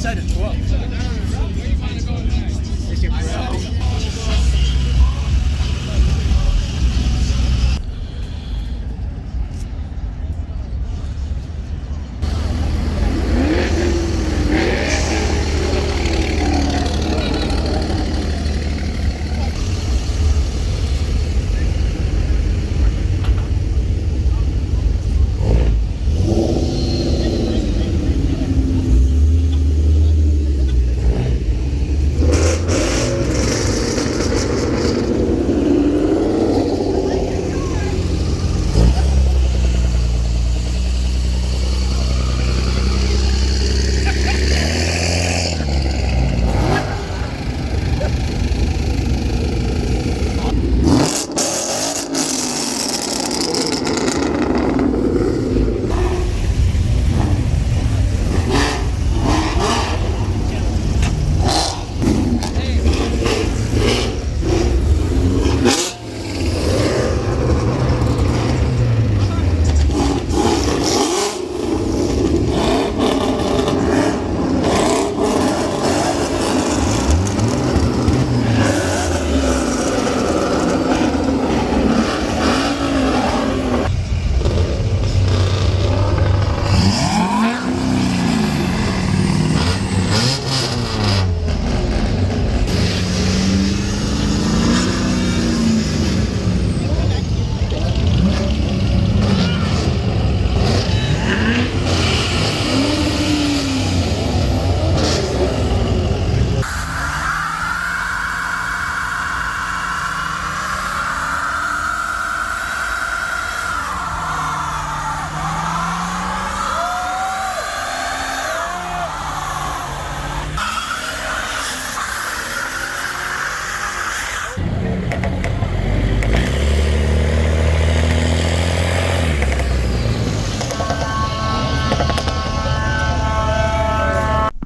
inside the truck. Is it brown?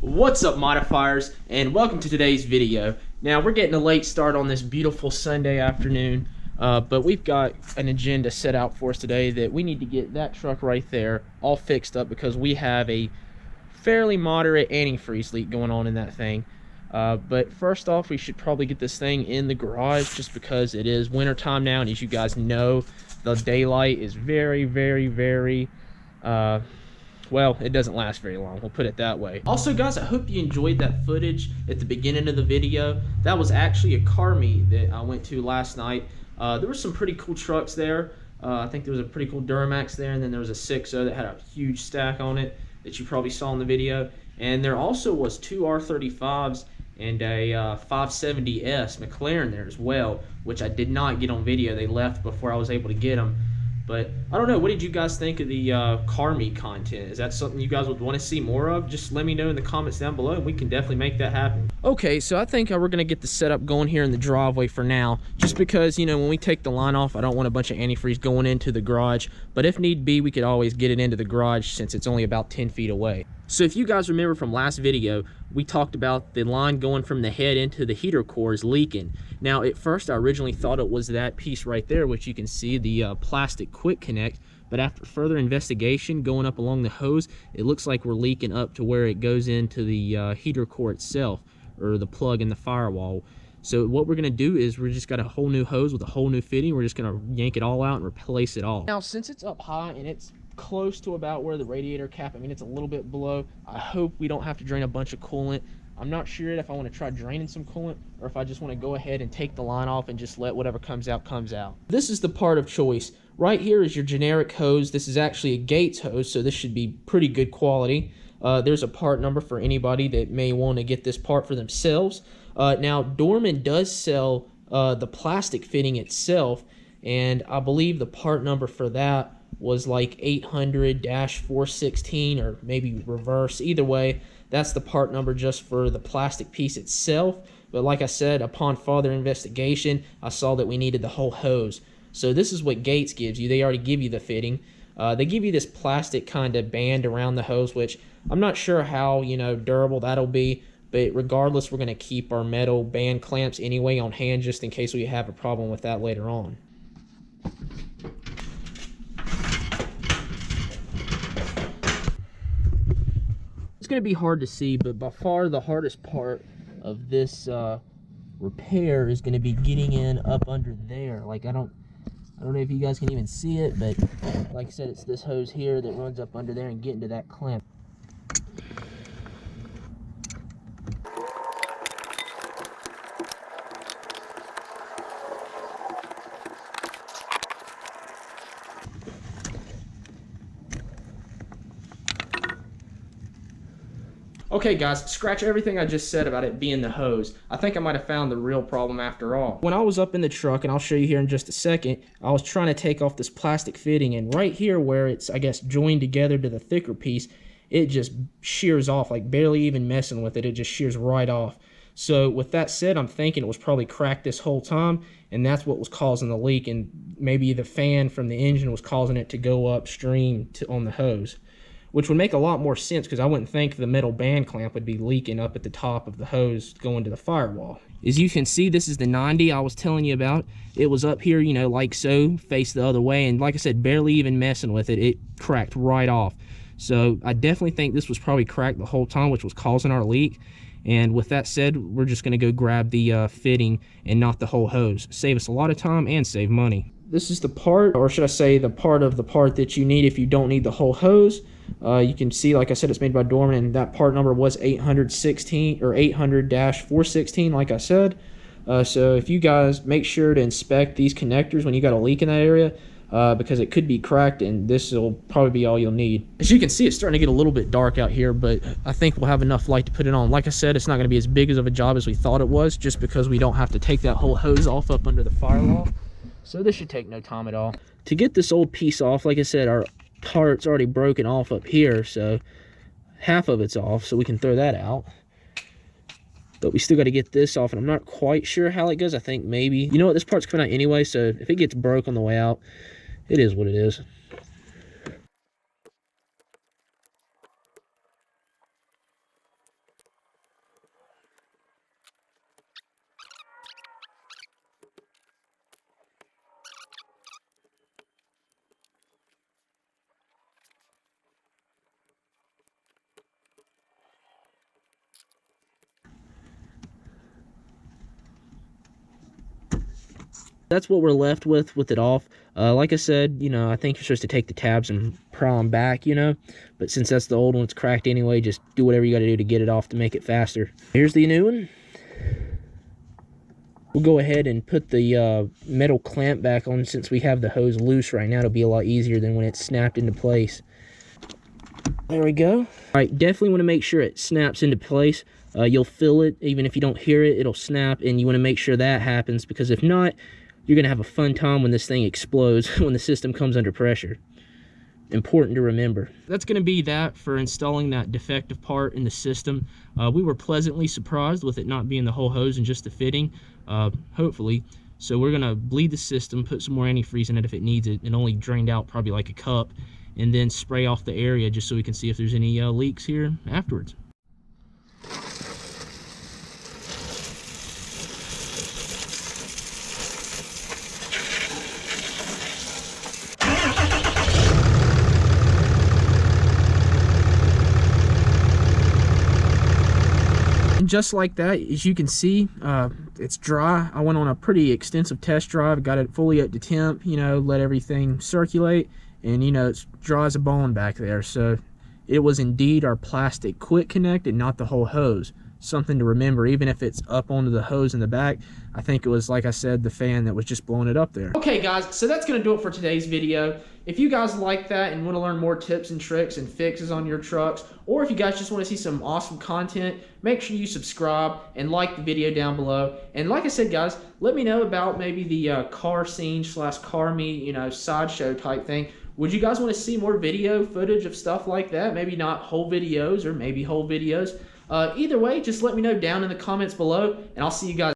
What's up, modifiers, and welcome to today's video. Now we're getting a late start on this beautiful Sunday afternoon, but we've got an agenda set out for us today that we need to get that truck right there all fixed up because we have a fairly moderate antifreeze leak going on in that thing. But first off, we should probably get this thing in the garage just because it is winter time now, and as you guys know, the daylight is very well, it doesn't last very long, we'll put it that way. Also guys, I hope you enjoyed that footage at the beginning of the video. That was actually a car meet that I went to last night. There were some pretty cool trucks there. I think there was a pretty cool Duramax there, and then there was a 6.0 that had a huge stack on it that you probably saw in the video. And there also was two R35s and a 570S McLaren there as well, which I did not get on video. They left before I was able to get them. But I don't know, what did you guys think of the car meet content? Is that something you guys would want to see more of? Just let me know in the comments down below and we can definitely make that happen. Okay, so I think we're going to get the setup going here in the driveway for now, just because, you know, when we take the line off, I don't want a bunch of antifreeze going into the garage, but if need be, we could always get it into the garage since it's only about 10 feet away. So if you guys remember from last video, we talked about the line going from the head into the heater cores leaking. Now at first I originally thought it was that piece right there, which you can see, the plastic quick connect, but after further investigation going up along the hose, it looks like we're leaking up to where it goes into the heater core itself, or the plug in the firewall. So what we're going to do is we're just got a whole new hose with a whole new fitting. We're just going to yank it all out and replace it all. Now since it's up high and it's close to about where the radiator cap, I mean it's a little bit below, I hope we don't have to drain a bunch of coolant. I'm not sure if I want to try draining some coolant or if I just want to go ahead and take the line off and just let whatever comes out comes out. This is the part of choice. Right here is your generic hose. This is actually a Gates hose, so this should be pretty good quality. There's a part number for anybody that may want to get this part for themselves. Now Dorman does sell the plastic fitting itself, and I believe the part number for that was like 800-416, or maybe reverse. Either way, that's the part number just for the plastic piece itself. But like I said, upon further investigation, I saw that we needed the whole hose. So this is what Gates gives you. They already give you the fitting. They give you this plastic kind of band around the hose, which I'm not sure how, you know, durable that'll be. But regardless, we're going to keep our metal band clamps anyway on hand just in case we have a problem with that later on. It's going to be hard to see, but by far the hardest part of this repair is going to be getting in up under there. Like I don't know if you guys can even see it, but like I said, it's this hose here that runs up under there and get into that clamp. Okay guys, scratch everything I just said about it being the hose. I think I might have found the real problem after all. When I was up in the truck, and I'll show you here in just a second, I was trying to take off this plastic fitting, and right here where it's, I guess, joined together to the thicker piece, it just shears off, like barely even messing with it. It just shears right off. So with that said, I'm thinking it was probably cracked this whole time, and that's what was causing the leak, and maybe the fan from the engine was causing it to go upstream on the hose, which would make a lot more sense because I wouldn't think the metal band clamp would be leaking up at the top of the hose going to the firewall. As you can see, this is the 90 I was telling you about. It was up here, you know, like so, faced the other way, and like I said, barely even messing with it, it cracked right off. So I definitely think this was probably cracked the whole time, which was causing our leak. And with that said, we're just gonna go grab the fitting and not the whole hose. Save us a lot of time and save money. This is the part, or should I say the part of the part that you need if you don't need the whole hose. You can see, like I said, it's made by Dorman, and that part number was 816 or 800-416, like I said. So if you guys make sure to inspect these connectors when you got a leak in that area, because it could be cracked, and this will probably be all you'll need. As you can see, it's starting to get a little bit dark out here, but I think we'll have enough light to put it on. Like I said, it's not going to be as big of a job as we thought it was, just because we don't have to take that whole hose off up under the firewall. So this should take no time at all. To get this old piece off, like I said, our part's already broken off up here, so half of it's off, so we can throw that out. But we still got to get this off, and I'm not quite sure how it goes. I think maybe, you know what, this part's coming out anyway, so if it gets broke on the way out, it is what it is. That's what we're left with it off. Like I said, you know, I think you're supposed to take the tabs and pry them back, you know, but since that's the old one, it's cracked anyway, just do whatever you got to do to get it off to make it faster. Here's the new one. We'll go ahead and put the metal clamp back on. Since we have the hose loose right now, it'll be a lot easier than when it's snapped into place. There we go. All right, definitely want to make sure it snaps into place. You'll feel it, even if you don't hear it, it'll snap, and you want to make sure that happens, because if not, you're going to have a fun time when this thing explodes, when the system comes under pressure. Important to remember. That's going to be that for installing that defective part in the system. We were pleasantly surprised with it not being the whole hose and just the fitting, hopefully. So we're going to bleed the system, put some more antifreeze in it if it needs it. It only drained out probably like a cup, and then spray off the area just so we can see if there's any leaks here afterwards. And just like that, as you can see, it's dry. I went on a pretty extensive test drive, got it fully up to temp, you know, let everything circulate, and you know, it's dry as a bone back there. So it was indeed our plastic quick connect and not the whole hose. Something to remember, even if it's up onto the hose in the back. I think it was, like I said, the fan that was just blowing it up there. Okay guys, so that's gonna do it for today's video. If you guys like that and want to learn more tips and tricks and fixes on your trucks, or if you guys just want to see some awesome content, make sure you subscribe and like the video down below. And like I said guys, let me know about maybe the car scene / car meet, you know, sideshow type thing. Would you guys want to see more video footage of stuff like that? Maybe not whole videos, or maybe whole videos. Either way, just let me know down in the comments below, and I'll see you guys